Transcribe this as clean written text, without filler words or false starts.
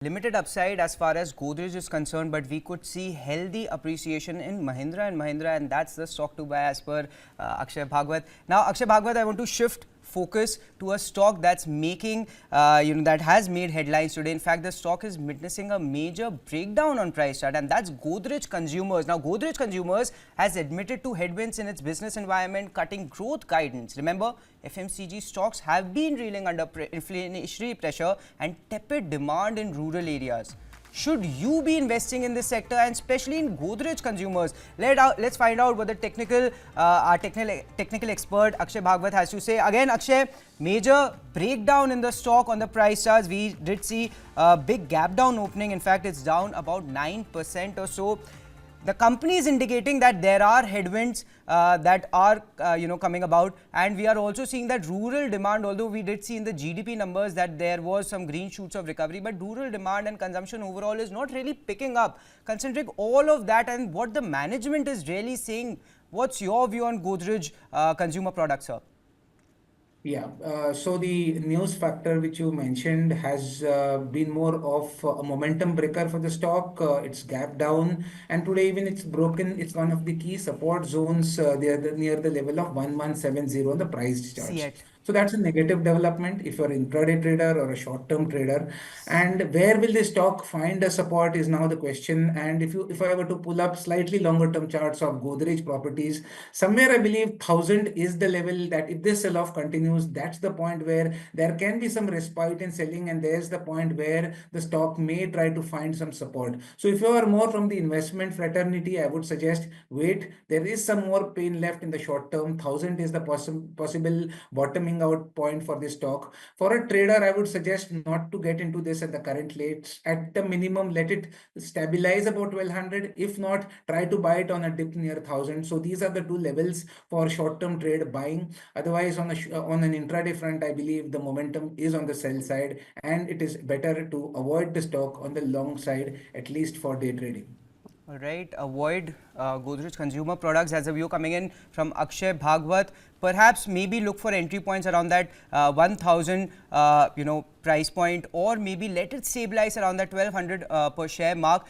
Limited upside as far as Godrej is concerned, but we could see healthy appreciation in Mahindra & Mahindra, and that's the stock to buy as per Akshay Bhagwat. Now, Akshay Bhagwat, I want to shift focus to a stock that's making, that has made headlines today. In fact, the stock is witnessing a major breakdown on price chart, and that's Godrej Consumers. Now, Godrej Consumers has admitted to headwinds in its business environment, cutting growth guidance. Remember, FMCG stocks have been reeling under inflationary pressure and tepid demand in rural areas. Should you be investing in this sector, and especially in Godrej Consumers? Let's find out what the technical expert Akshay Bhagwat has to say. Again, Akshay, major breakdown in the stock on the price charts. We did see a big gap down opening. In fact, it's down about 9% or so. The company is indicating that there are headwinds that are coming about, and we are also seeing that rural demand, although we did see in the GDP numbers that there was some green shoots of recovery, but rural demand and consumption overall is not really picking up. Considering all of that and what the management is really saying, what's your view on Godrej consumer products, sir? Yeah, so the news factor which you mentioned has been more of a momentum breaker for the stock. It's gap down, and today even it's broken. It's one of the key support zones near the level of 1170 on the price See charts. it. So that's a negative development if you're an intraday trader or a short-term trader. And where will the stock find a support is now the question. And if I were to pull up slightly longer-term charts of Godrej properties, somewhere I believe 1000 is the level that if this sell-off continues, that's the point where there can be some respite in selling, and there's the point where the stock may try to find some support. So if you are more from the investment fraternity, I would suggest wait. There is some more pain left in the short term. 1000 is the possible bottoming out point for this stock. For a trader, I would suggest not to get into this at the current rates. At the minimum, let it stabilize about 1200. If not, try to buy it on a dip near 1000. So these are the two levels for short-term trade buying. Otherwise, on an intraday front, I believe the momentum is on the sell side, and it is better to avoid the stock on the long side, at least for day trading. All right, avoid Godrej Consumer Products as a view coming in from Akshay Bhagwat. Perhaps maybe look for entry points around that 1000 price point, or maybe let it stabilize around that 1200 per share mark.